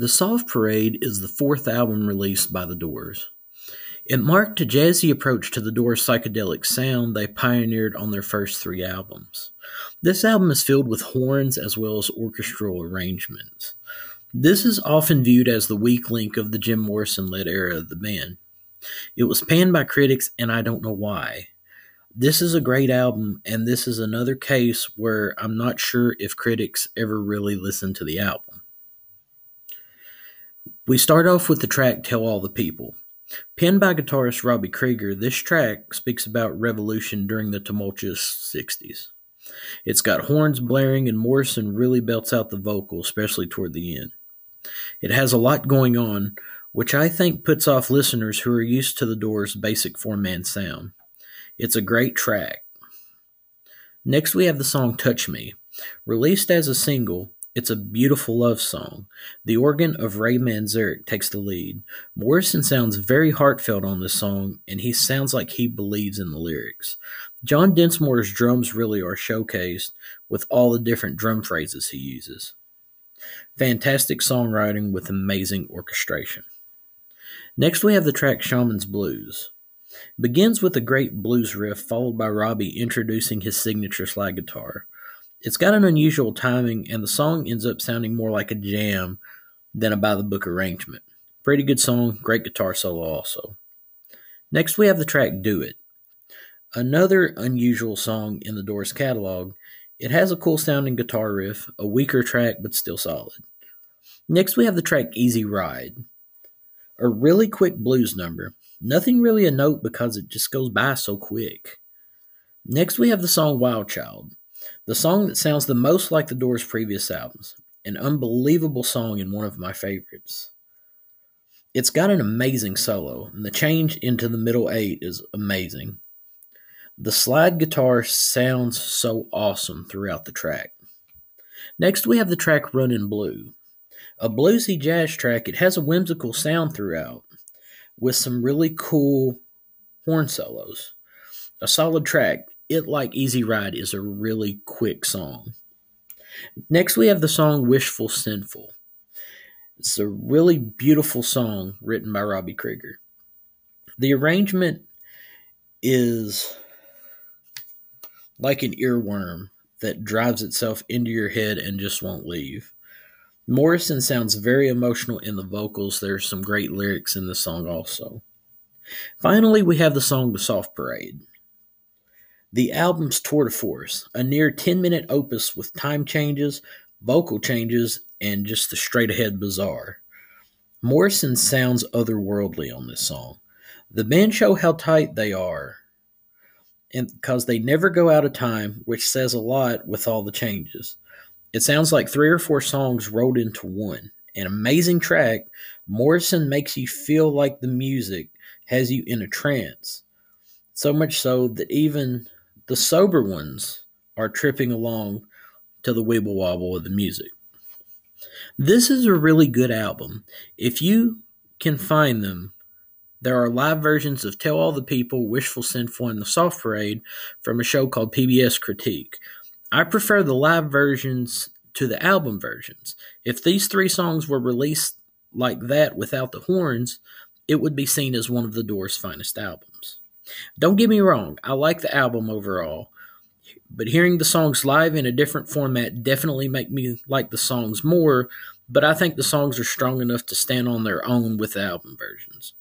The Soft Parade is the fourth album released by The Doors. It marked a jazzy approach to the Doors' psychedelic sound they pioneered on their first three albums. This album is filled with horns as well as orchestral arrangements. This is often viewed as the weak link of the Jim Morrison-led era of the band. It was panned by critics, and I don't know why. This is a great album, and this is another case where I'm not sure if critics ever really listened to the album. We start off with the track Tell All the People. Penned by guitarist Robbie Krieger, this track speaks about revolution during the tumultuous 60s. It's got horns blaring, and Morrison really belts out the vocal, especially toward the end. It has a lot going on, which I think puts off listeners who are used to the Doors' basic four-man sound. It's a great track. Next we have the song Touch Me. Released as a single, it's a beautiful love song. The organ of Ray Manzarek takes the lead. Morrison sounds very heartfelt on this song, and he sounds like he believes in the lyrics. John Densmore's drums really are showcased with all the different drum phrases he uses. Fantastic songwriting with amazing orchestration. Next we have the track Shaman's Blues. Begins with a great blues riff followed by Robbie introducing his signature slide guitar. It's got an unusual timing, and the song ends up sounding more like a jam than a by-the-book arrangement. Pretty good song, great guitar solo also. Next we have the track Do It. Another unusual song in the Doors catalog. It has a cool sounding guitar riff, a weaker track but still solid. Next we have the track Easy Ride. A really quick blues number. Nothing really a note because it just goes by so quick. Next we have the song Wild Child. The song that sounds the most like the Doors' previous albums. An unbelievable song and one of my favorites. It's got an amazing solo, and the change into the middle eight is amazing. The slide guitar sounds so awesome throughout the track. Next we have the track Runnin' Blue. A bluesy jazz track, it has a whimsical sound throughout, with some really cool horn solos. A solid track. It, like Easy Ride, is a really quick song. Next we have the song Wishful, Sinful. It's a really beautiful song written by Robbie Krieger. The arrangement is like an earworm that drives itself into your head and just won't leave. Morrison sounds very emotional in the vocals. There's some great lyrics in the song also. Finally, we have the song The Soft Parade. The album's tour de force, a near 10-minute opus with time changes, vocal changes, and just the straight-ahead bizarre. Morrison sounds otherworldly on this song. The band show how tight they are, and because they never go out of time, which says a lot with all the changes. It sounds like 3 or 4 songs rolled into one. An amazing track. Morrison makes you feel like the music has you in a trance. So much so that even the sober ones are tripping along to the wibble wobble of the music. This is a really good album. If you can find them, there are live versions of Tell All the People, Wishful, Sinful, and The Soft Parade from a show called PBS Critique. I prefer the live versions to the album versions. If these 3 songs were released like that without the horns, it would be seen as one of the Doors' finest albums. Don't get me wrong, I like the album overall, but hearing the songs live in a different format definitely make me like the songs more, but I think the songs are strong enough to stand on their own with the album versions.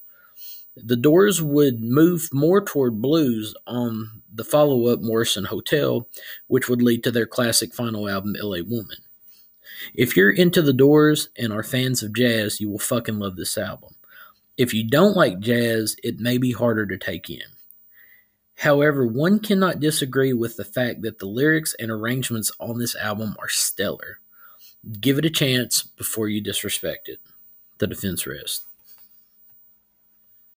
The Doors would move more toward blues on the follow-up Morrison Hotel, which would lead to their classic final album, L.A. Woman. If you're into the Doors and are fans of jazz, you will fucking love this album. If you don't like jazz, it may be harder to take in. However, one cannot disagree with the fact that the lyrics and arrangements on this album are stellar. Give it a chance before you disrespect it. The defense rests.